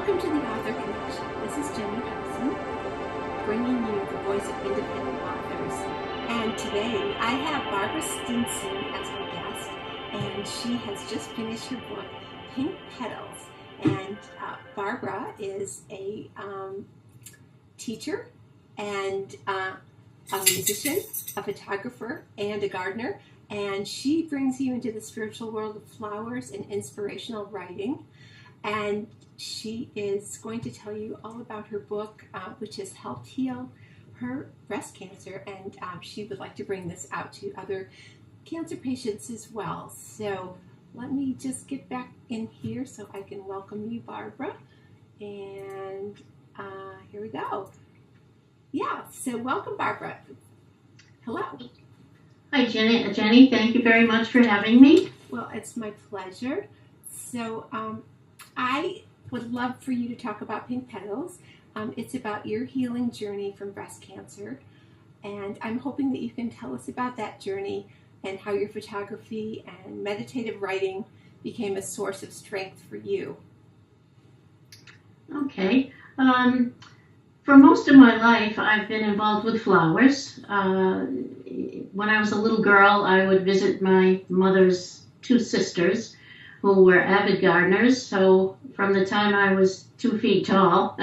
Welcome to the Author Connection. This is Jenny Hudson, bringing you the voice of independent authors. And today I have Barbara Stinson as our guest, and she has just finished her book, Pink Petals. And Barbara is a teacher and a musician, a photographer, and a gardener. And she brings you into the spiritual world of flowers and inspirational writing. And she is going to tell you all about her book, which has helped heal her breast cancer. And she would like to bring this out to other cancer patients as well. So let me just get back in here so I can welcome you, Barbara. And here we go. Yeah, so welcome, Barbara. Hello. Hi, Jenny. Jenny, thank you very much for having me. Well, it's my pleasure. So I would love for you to talk about Pink Petals. It's about your healing journey from breast cancer. And I'm hoping that you can tell us about that journey and how your photography and meditative writing became a source of strength for you. Okay. For most of my life, I've been involved with flowers. When I was a little girl, I would visit my mother's two sisters who were avid gardeners. So from the time I was 2 feet tall,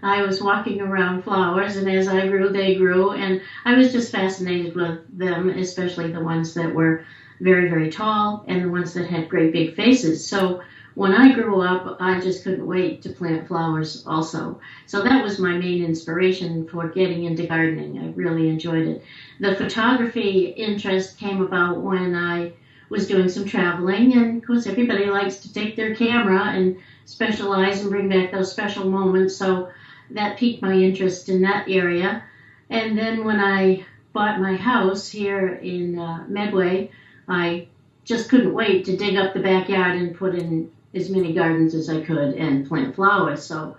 I was walking around flowers, and as I grew, they grew. And I was just fascinated with them, especially the ones that were very, very tall and the ones that had great big faces. So when I grew up, I just couldn't wait to plant flowers also. So that was my main inspiration for getting into gardening. I really enjoyed it. The photography interest came about when I was doing some traveling, and of course everybody likes to take their camera and specialize and bring back those special moments. So that piqued my interest in that area. And then when I bought my house here in Medway, I just couldn't wait to dig up the backyard and put in as many gardens as I could and plant flowers. So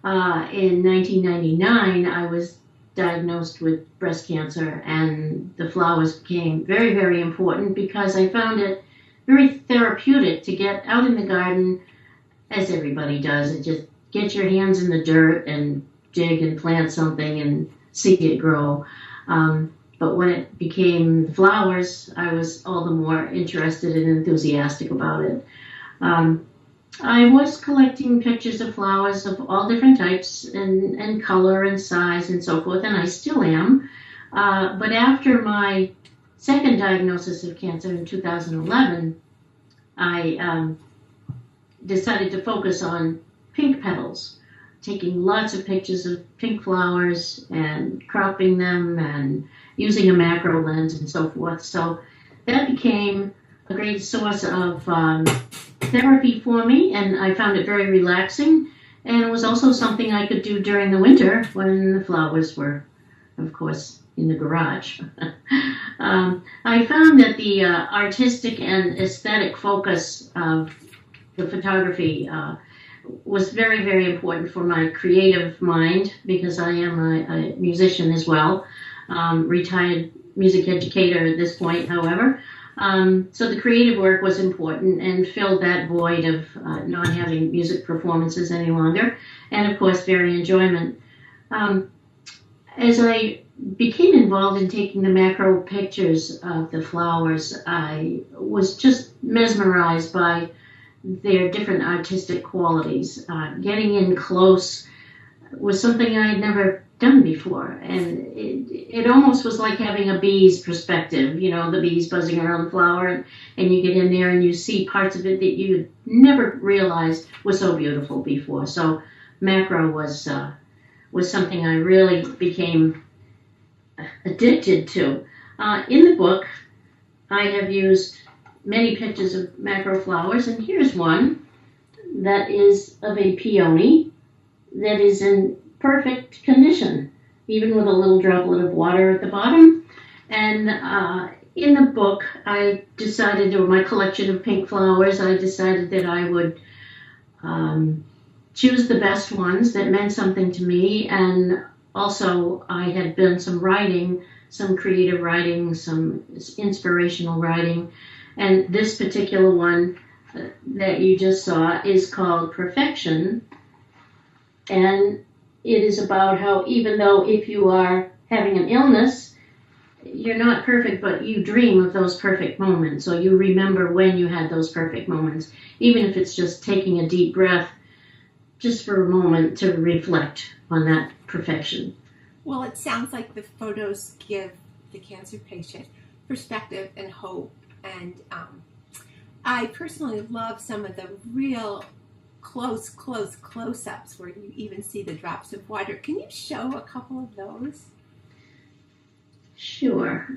in 1999, I was diagnosed with breast cancer, and the flowers became very, very important because I found it very therapeutic to get out in the garden, as everybody does, and just get your hands in the dirt and dig and plant something and see it grow. But when it became flowers, I was all the more interested and enthusiastic about it. I was collecting pictures of flowers of all different types and color and size and so forth, and I still am. But after my second diagnosis of cancer in 2011, I decided to focus on pink petals, taking lots of pictures of pink flowers and cropping them and using a macro lens and so forth. So that became a great source of therapy for me, and I found it very relaxing, and it was also something I could do during the winter when the flowers were, of course, in the garage. I found that the artistic and aesthetic focus of the photography was very, very important for my creative mind, because I am a musician as well, retired music educator at this point, however. So the creative work was important and filled that void of not having music performances any longer, and of course very enjoyment. As I became involved in taking the macro pictures of the flowers, I was just mesmerized by their different artistic qualities. Getting in close was something I had never done before, and it almost was like having a bee's perspective, you know, the bees buzzing around the flower, and you get in there and you see parts of it that you never realized was so beautiful before. So macro was something I really became addicted to. In the book, I have used many pictures of macro flowers, and here's one that is of a peony that is in perfect condition, even with a little droplet of water at the bottom. And in the book, I decided, or my collection of pink flowers, I decided that I would choose the best ones that meant something to me. And also, I had done some writing, some creative writing, some inspirational writing. And this particular one that you just saw is called Perfection. And it is about how, even though if you are having an illness, you're not perfect, but you dream of those perfect moments, or you remember when you had those perfect moments, even if it's just taking a deep breath just for a moment to reflect on that perfection. Well, it sounds like the photos give the cancer patient perspective and hope. And I personally love some of the real close-ups where you even see the drops of water. Can you show a couple of those? Sure.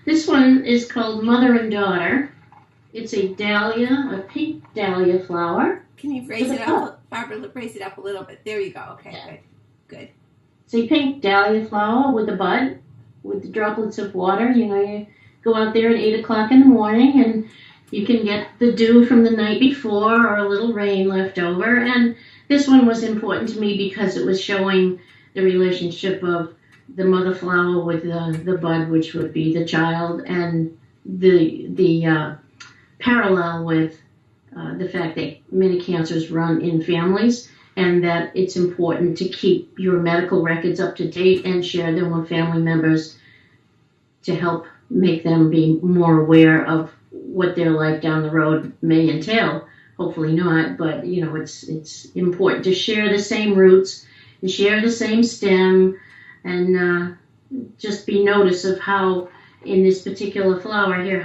This one is called Mother and Daughter. It's a dahlia, a pink dahlia flower. Can you raise it up, Barbara? Raise it up a little bit. There you go. Okay, yeah. Good. It's a pink dahlia flower with a bud, with the droplets of water. You go out there at 8 o'clock in the morning, and you can get the dew from the night before or a little rain left over. And this one was important to me because it was showing the relationship of the mother flower with the bud, which would be the child, and the parallel with the fact that many cancers run in families, and that it's important to keep your medical records up to date and share them with family members to help make them be more aware of what their life down the road may entail. Hopefully not, but it's important to share the same roots and share the same stem, and just be notice of how, in this particular flower here,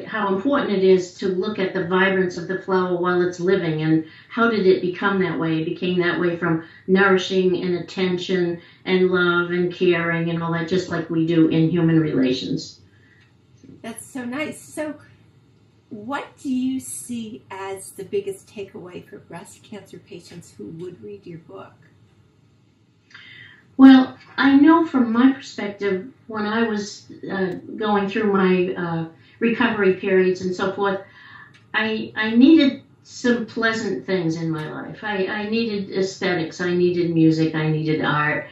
how important it is to look at the vibrance of the flower while it's living, and how did it become that way. It became that way from nourishing and attention and love and caring and all that, just like we do in human relations. That's so nice. So what do you see as the biggest takeaway for breast cancer patients who would read your book? Well, I know from my perspective, when I was going through my recovery periods and so forth, I needed some pleasant things in my life. I needed aesthetics, I needed music, I needed art,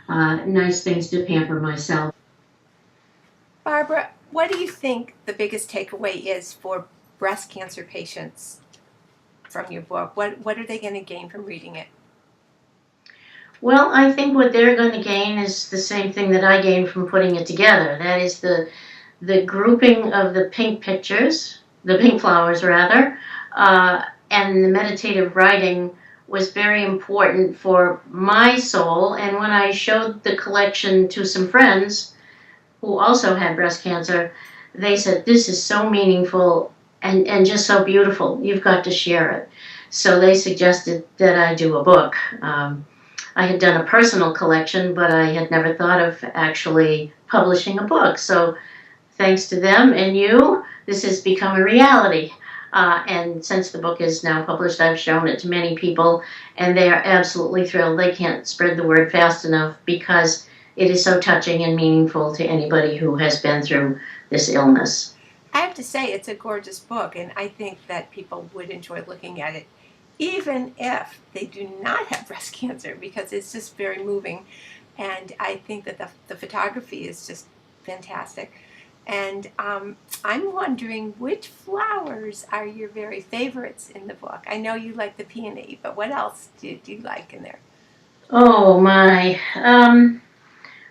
nice things to pamper myself. Barbara, what do you think the biggest takeaway is for breast cancer patients from your book? What are they going to gain from reading it? Well, I think what they're going to gain is the same thing that I gained from putting it together. That is the grouping of the pink pictures, the pink flowers rather, and the meditative writing was very important for my soul. And when I showed the collection to some friends who also had breast cancer, they said, "This is so meaningful and just so beautiful. You've got to share it." So they suggested that I do a book. I had done a personal collection, but I had never thought of actually publishing a book. So thanks to them and you, this has become a reality. And since the book is now published, I've shown it to many people, and they are absolutely thrilled. They can't spread the word fast enough because it is so touching and meaningful to anybody who has been through this illness. I have to say, it's a gorgeous book, and I think that people would enjoy looking at it, even if they do not have breast cancer, because it's just very moving. And I think that the photography is just fantastic. And I'm wondering, which flowers are your very favorites in the book? I know you like the peony, but what else do you like in there? Oh, my.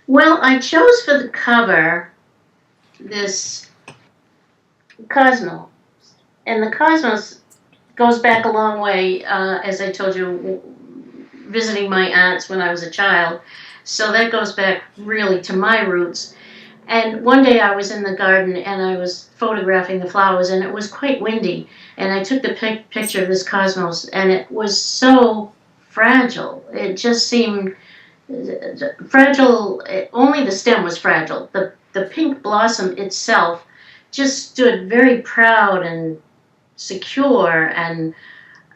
Well, I chose for the cover this cosmos. And the cosmos goes back a long way, as I told you, visiting my aunts when I was a child. So that goes back really to my roots. And one day I was in the garden and I was photographing the flowers, and it was quite windy. And I took the picture of this cosmos, and it was so fragile. It just seemed fragile. Only the stem was fragile. The pink blossom itself just stood very proud and secure, and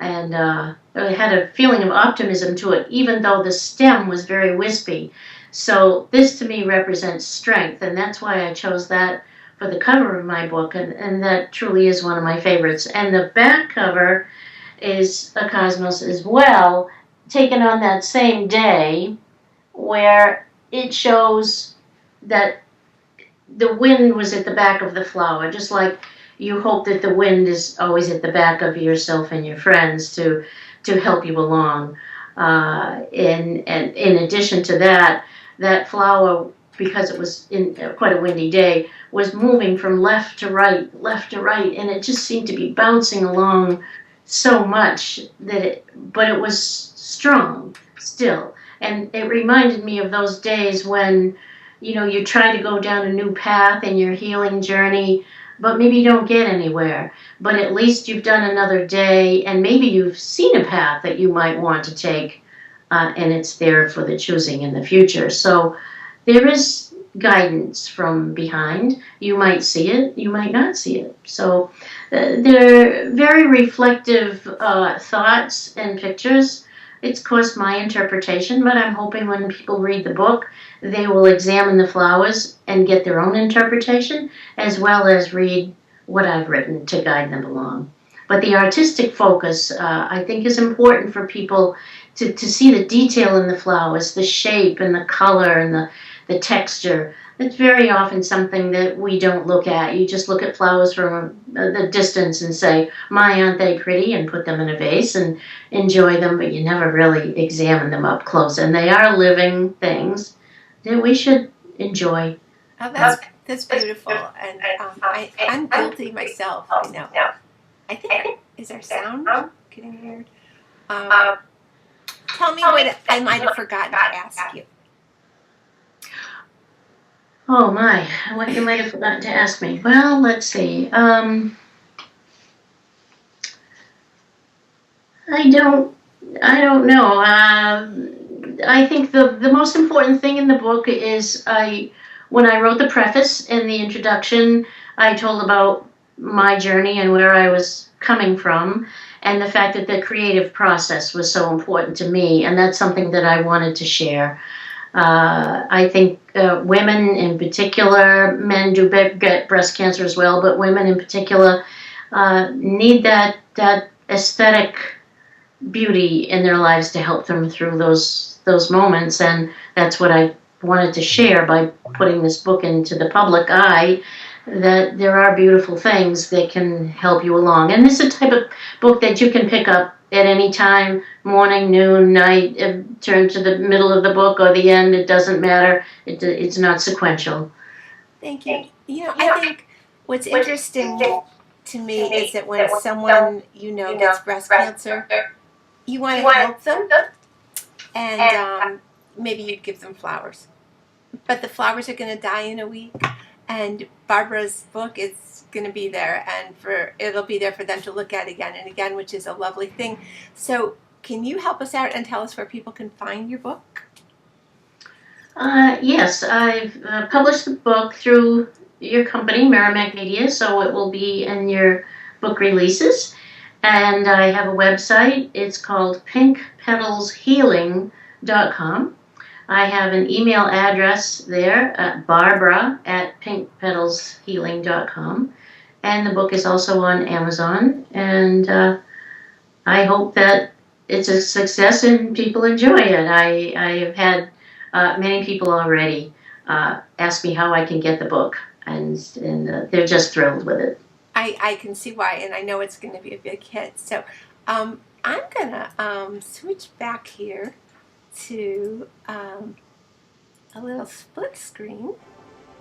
it had a feeling of optimism to it, even though the stem was very wispy. So this to me represents strength, and that's why I chose that for the cover of my book, and that truly is one of my favorites. And the back cover is a cosmos as well, taken on that same day, where it shows that the wind was at the back of the flower, just like you hope that the wind is always at the back of yourself and your friends to help you along. And in addition to that, that flower, because it was in quite a windy day, was moving from left to right, and it just seemed to be bouncing along so much but it was strong still. And it reminded me of those days when, you try to go down a new path in your healing journey, but maybe you don't get anywhere. But at least you've done another day, and maybe you've seen a path that you might want to take, and it's there for the choosing in the future. So there is guidance from behind. You might see it, you might not see it. So they're very reflective thoughts and pictures. It's, of course, my interpretation, but I'm hoping when people read the book, they will examine the flowers and get their own interpretation, as well as read what I've written to guide them along. But the artistic focus, I think, is important for people to see the detail in the flowers, the shape and the color and the texture. It's very often something that we don't look at. You just look at flowers from the distance and say, my, aren't they pretty, and put them in a vase and enjoy them, but you never really examine them up close. And they are living things that we should enjoy. Oh, that's beautiful. And I'm guilty myself, I know. I think, is our sound getting weird? Tell me what I might have forgotten to ask you. Oh my, what you might have forgotten to ask me. Well, let's see. I don't know. I think the most important thing in the book is when I wrote the preface and the introduction, I told about my journey and where I was coming from, and the fact that the creative process was so important to me, and that's something that I wanted to share. I think women in particular, men do get breast cancer as well, but women in particular need that aesthetic beauty in their lives to help them through those moments, and that's what I wanted to share by putting this book into the public eye, that there are beautiful things that can help you along. And this is a type of book that you can pick up at any time, morning, noon, night, turn to the middle of the book or the end, it doesn't matter. It's not sequential. Thank you. I think what's interesting to me is that when someone gets breast cancer, you want to help them, and maybe you'd give them flowers. But the flowers are going to die in a week, and Barbara's book is going to be there, and it'll be there for them to look at again and again, which is a lovely thing. So can you help us out and tell us where people can find your book? Yes, I've published the book through your company, Merrimack Media, so it will be in your book releases. And I have a website. It's called pinkpetalshealing.com. I have an email address there at barbara@pinkpetalshealing.com. And the book is also on Amazon. And I hope that it's a success and people enjoy it. I have had many people already ask me how I can get the book. And they're just thrilled with it. I can see why, and I know it's going to be a big hit. So I'm going to switch back here to a little split screen,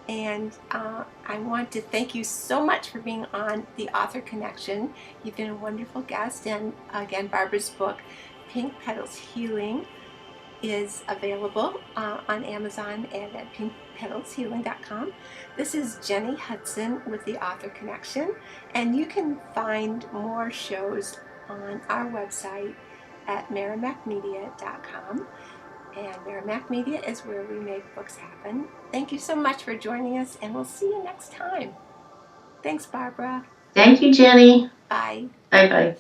and I want to thank you so much for being on the Author Connection. You've been a wonderful guest, and again, Barbara's book, Pink Petals Healing, is available on Amazon and at pinkpetalshealing.com. This is Jenny Hudson with the Author Connection, and you can find more shows on our website at merrimackmedia.com. And Merrimack Media is where we make books happen. Thank you so much for joining us, and we'll see you next time. Thanks, Barbara. Thank you, Jenny. Bye. Bye-bye.